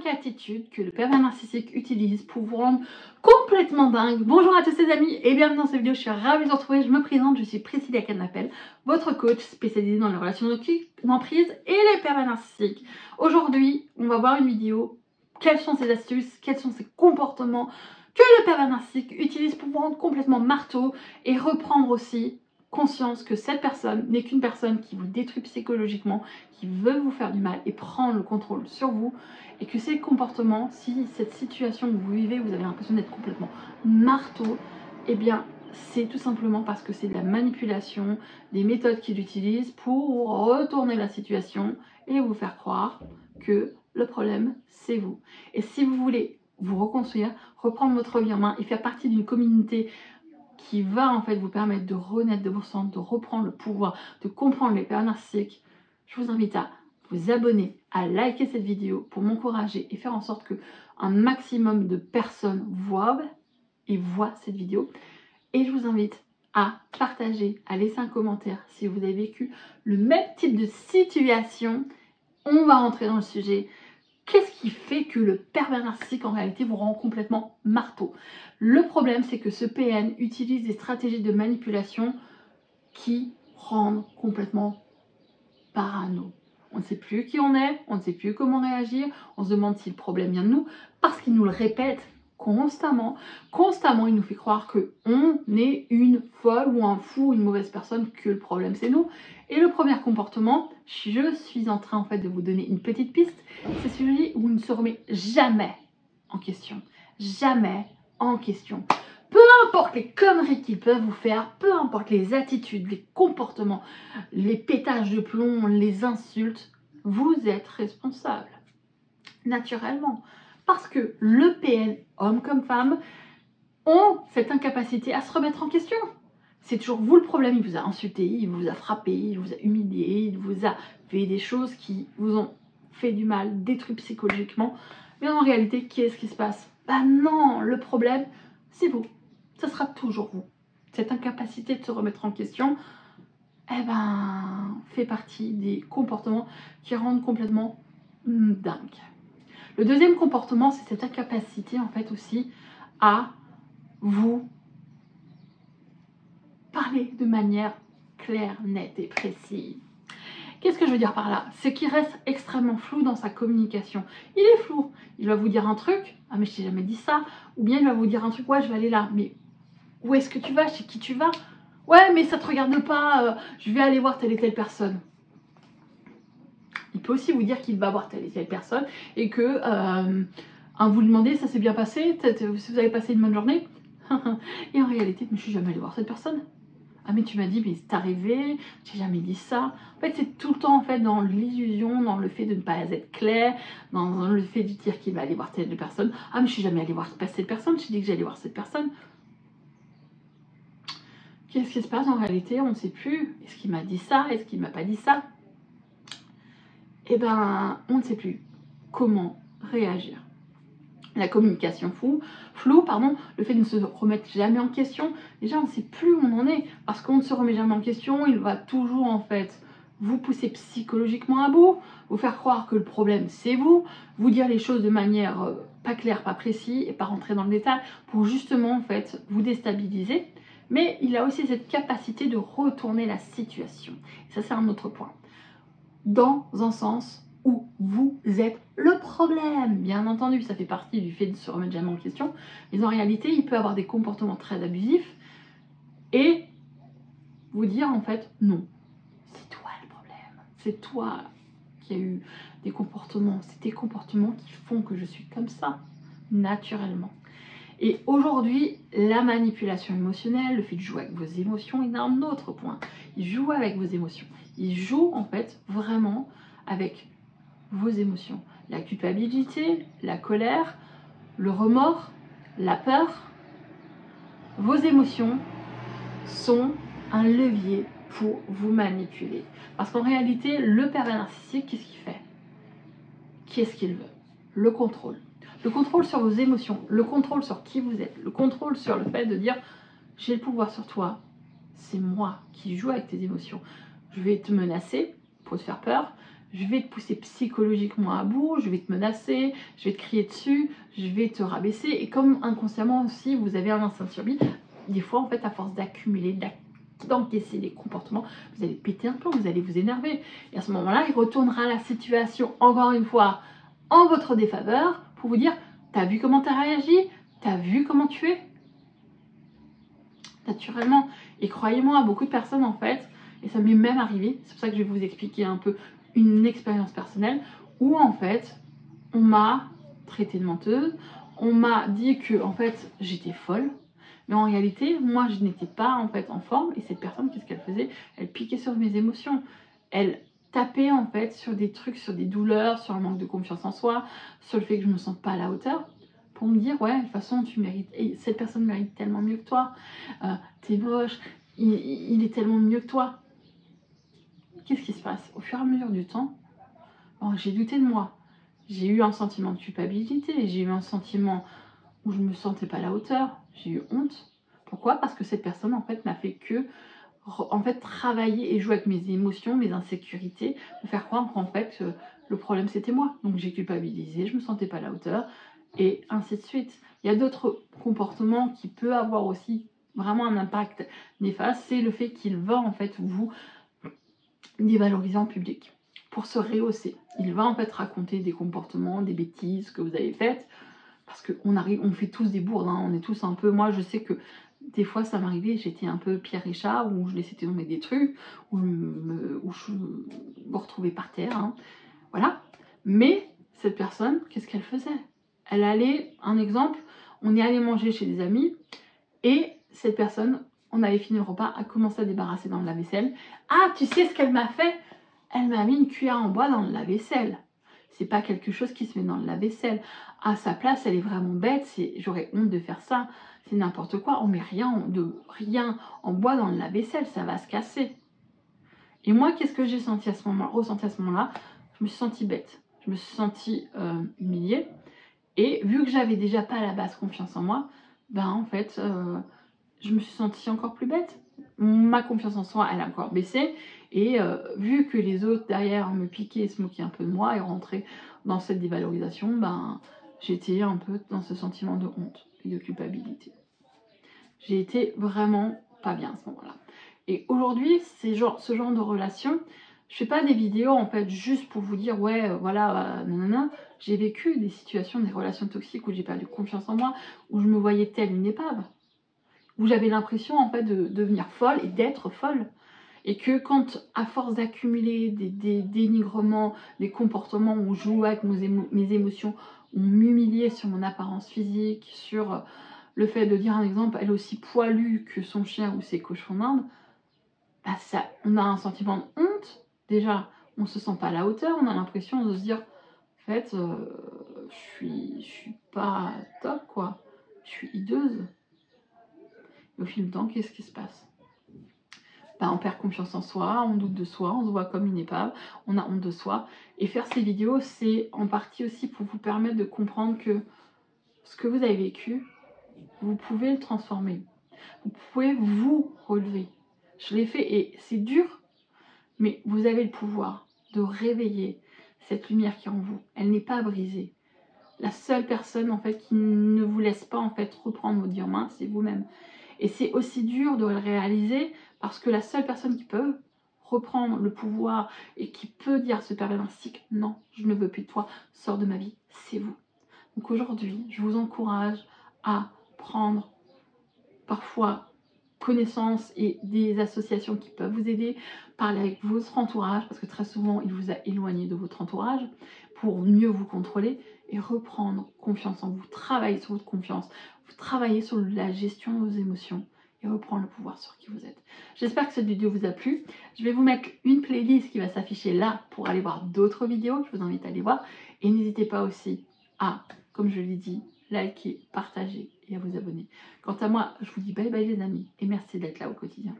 5 attitudes que le pervers narcissique utilise pour vous rendre complètement dingue. Bonjour à tous les amis et bienvenue dans cette vidéo, je suis ravie de vous retrouver. Je me présente, je suis Priscilla Canapel, votre coach spécialisée dans les relations d'emprise et les pervers narcissiques. Aujourd'hui, on va voir une vidéo, quelles sont ces astuces, quels sont ces comportements que le pervers narcissique utilise pour vous rendre complètement marteau et reprendre aussi conscience que cette personne n'est qu'une personne qui vous détruit psychologiquement, qui veut vous faire du mal et prendre le contrôle sur vous, et que ces comportements, si cette situation que vous vivez, vous avez l'impression d'être complètement marteau, eh bien c'est tout simplement parce que c'est de la manipulation, des méthodes qu'il utilise pour retourner la situation et vous faire croire que le problème c'est vous. Et si vous voulez vous reconstruire, reprendre votre vie en main et faire partie d'une communauté qui va en fait vous permettre de renaître de vos centres, de reprendre le pouvoir, de comprendre les pervers narcissiques, je vous invite à vous abonner, à liker cette vidéo pour m'encourager et faire en sorte que un maximum de personnes voient cette vidéo. Et je vous invite à partager, à laisser un commentaire si vous avez vécu le même type de situation. On va rentrer dans le sujet. Qu'est-ce qui fait que le pervers narcissique en réalité vous rend complètement marteau? Le problème, c'est que ce PN utilise des stratégies de manipulation qui rendent complètement parano. On ne sait plus qui on est, on ne sait plus comment réagir, on se demande si le problème vient de nous, parce qu'il nous le répète constamment. Constamment, il nous fait croire qu'on est une folle ou un fou, une mauvaise personne, que le problème c'est nous. Et le premier comportement, je suis en train en fait de vous donner une petite piste, c'est celui où il ne se remet jamais en question. Jamais en question. Peu importe les conneries qu'ils peuvent vous faire, peu importe les attitudes, les comportements, les pétages de plomb, les insultes, vous êtes responsable. Naturellement. Parce que le PN, homme comme femme, ont cette incapacité à se remettre en question. C'est toujours vous le problème, il vous a insulté, il vous a frappé, il vous a humilié, il vous a fait des choses qui vous ont fait du mal, détruit psychologiquement. Mais en réalité, qu'est-ce qui se passe? Bah non, le problème, c'est vous. Ce sera toujours vous. Cette incapacité de se remettre en question, eh ben, fait partie des comportements qui rendent complètement dingue. Le deuxième comportement, c'est cette incapacité en fait aussi à vous parler de manière claire, nette et précise. Qu'est-ce que je veux dire par là? C'est qu'il reste extrêmement flou dans sa communication. Il est flou. Il va vous dire un truc, ah mais je t'ai jamais dit ça, ou bien il va vous dire un truc, ouais je vais aller là, mais où est-ce que tu vas? Chez qui tu vas? Ouais mais ça te regarde pas, je vais aller voir telle et telle personne. Il peut aussi vous dire qu'il va voir telle et telle personne et que vous lui demandez, ça s'est bien passé, vous avez passé une bonne journée. Et en réalité, je ne suis jamais allée voir cette personne. Ah mais tu m'as dit, mais c'est arrivé, j'ai jamais dit ça. En fait, c'est tout le temps en fait dans l'illusion, dans le fait de ne pas être clair, dans le fait de dire qu'il va aller voir telle personne. Ah mais je suis jamais allée voir cette personne, je dit que j'allais voir cette personne. Qu'est-ce qui se passe en réalité? On ne sait plus. Est-ce qu'il m'a dit ça? Est-ce qu'il m'a pas dit ça? Eh ben, on ne sait plus comment réagir. La communication floue, le fait de ne se remettre jamais en question. Déjà, on ne sait plus où on en est parce qu'on ne se remet jamais en question. Il va toujours en fait vous pousser psychologiquement à bout, vous faire croire que le problème c'est vous dire les choses de manière pas claire, pas précise et pas rentrer dans le détail pour justement en fait vous déstabiliser. Mais il a aussi cette capacité de retourner la situation. Et ça, c'est un autre point. Dans un sens où vous êtes le problème. Bien entendu, ça fait partie du fait de se remettre jamais en question, mais en réalité, il peut avoir des comportements très abusifs et vous dire en fait, non, c'est toi le problème. C'est toi qui as eu des comportements, c'est tes comportements qui font que je suis comme ça, naturellement. Et aujourd'hui, la manipulation émotionnelle, le fait de jouer avec vos émotions, il y a un autre point. Il joue avec vos émotions. Il joue en fait vraiment avec vos émotions. La culpabilité, la colère, le remords, la peur. Vos émotions sont un levier pour vous manipuler. Parce qu'en réalité, le pervers narcissique, qu'est-ce qu'il fait? Qu'est-ce qu'il veut? Le contrôle. Le contrôle sur vos émotions, le contrôle sur qui vous êtes, le contrôle sur le fait de dire j'ai le pouvoir sur toi, c'est moi qui joue avec tes émotions. Je vais te menacer pour te faire peur, je vais te pousser psychologiquement à bout, je vais te menacer, je vais te crier dessus, je vais te rabaisser. Et comme inconsciemment aussi, vous avez un instinct de survie, des fois, en fait, à force d'accumuler, d'encaisser les comportements, vous allez péter un plomb, vous allez vous énerver. Et à ce moment-là, il retournera la situation, encore une fois, en votre défaveur, pour vous dire, t'as vu comment t'as réagi, t'as vu comment tu es, naturellement. Et croyez-moi, beaucoup de personnes, en fait, et ça m'est même arrivé, c'est pour ça que je vais vous expliquer un peu une expérience personnelle, où en fait, on m'a traité de menteuse, on m'a dit que en fait j'étais folle, mais en réalité moi je n'étais pas en fait en forme, et cette personne, qu'est-ce qu'elle faisait? Elle piquait sur mes émotions, elle tapait en fait sur des trucs, sur des douleurs, sur un manque de confiance en soi, sur le fait que je me sente pas à la hauteur, pour me dire ouais de toute façon tu mérites, et cette personne mérite tellement mieux que toi, t'es moche, il est tellement mieux que toi. Qu'est-ce qui se passe? Au fur et à mesure du temps, j'ai douté de moi. J'ai eu un sentiment de culpabilité, j'ai eu un sentiment où je me sentais pas à la hauteur, j'ai eu honte. Pourquoi? Parce que cette personne en fait n'a fait que travailler et jouer avec mes émotions, mes insécurités, me faire croire qu'en fait le problème c'était moi. Donc j'ai culpabilisé, je me sentais pas à la hauteur, et ainsi de suite. Il y a d'autres comportements qui peuvent avoir aussi vraiment un impact néfaste, c'est le fait qu'il va en fait vous dévaloriser en public pour se rehausser. Il va en fait raconter des comportements, des bêtises que vous avez faites, parce on fait tous des bourdes, hein, on est tous un peu, moi je sais que des fois ça m'arrivait, j'étais un peu Pierre Richard, où je laissais tomber des trucs, où je me retrouvais par terre, hein, voilà. Mais cette personne, qu'est-ce qu'elle faisait? Elle allait, un exemple, on est allé manger chez des amis, et cette personne, on avait fini le repas, a commencé à débarrasser dans le lave-vaisselle. Ah, tu sais ce qu'elle m'a fait? Elle m'a mis une cuillère en bois dans le lave-vaisselle. C'est pas quelque chose qui se met dans le lave-vaisselle. À sa place, elle est vraiment bête, j'aurais honte de faire ça. C'est n'importe quoi, on met rien en bois dans le lave-vaisselle, ça va se casser. Et moi, qu'est-ce que j'ai ressenti à ce moment-là? Je me suis sentie bête, je me suis sentie humiliée. Et vu que j'avais déjà pas à la base confiance en moi, ben en fait, je me suis sentie encore plus bête. Ma confiance en soi, elle a encore baissé. Et vu que les autres derrière me piquaient et se moquaient un peu de moi et rentraient dans cette dévalorisation, ben j'étais un peu dans ce sentiment de honte et de culpabilité. J'ai été vraiment pas bien à ce moment-là. Et aujourd'hui, ce genre de relation, je fais pas des vidéos en fait juste pour vous dire ouais voilà nanana. J'ai vécu des situations, des relations toxiques où j'ai perdu confiance en moi, où je me voyais telle une épave, où j'avais l'impression en fait de devenir folle et d'être folle. Et que quand, à force d'accumuler des dénigrements, des comportements où on joue avec mes émotions, on m'humiliait sur mon apparence physique, sur le fait de dire un exemple, elle est aussi poilue que son chien ou ses cochons d'Inde, bah on a un sentiment de honte. Déjà, on se sent pas à la hauteur, on a l'impression de se dire, en fait, je suis pas top, quoi. Je suis hideuse. Et au fil du temps, qu'est-ce qui se passe? Bah, on perd confiance en soi, on doute de soi, on se voit comme une épave, on a honte de soi. Et faire ces vidéos, c'est en partie aussi pour vous permettre de comprendre que ce que vous avez vécu, vous pouvez le transformer. Vous pouvez vous relever. Je l'ai fait et c'est dur, mais vous avez le pouvoir de réveiller cette lumière qui est en vous. Elle n'est pas brisée. La seule personne en fait qui ne vous laisse pas en fait reprendre votre vie en main, c'est vous-même. Et c'est aussi dur de le réaliser parce que la seule personne qui peut reprendre le pouvoir et qui peut dire à ce pervers narcissique « Non, je ne veux plus de toi, sors de ma vie », c'est vous. Donc aujourd'hui, je vous encourage à prendre parfois connaissance et des associations qui peuvent vous aider, parler avec votre entourage, parce que très souvent, il vous a éloigné de votre entourage, pour mieux vous contrôler et reprendre confiance en vous, travailler sur votre confiance, vous travaillez sur la gestion de vos émotions et reprendre le pouvoir sur qui vous êtes. J'espère que cette vidéo vous a plu. Je vais vous mettre une playlist qui va s'afficher là pour aller voir d'autres vidéos. Je vous invite à aller voir. Et n'hésitez pas aussi à, comme je l'ai dit, liker, partager et à vous abonner. Quant à moi, je vous dis bye bye les amis et merci d'être là au quotidien.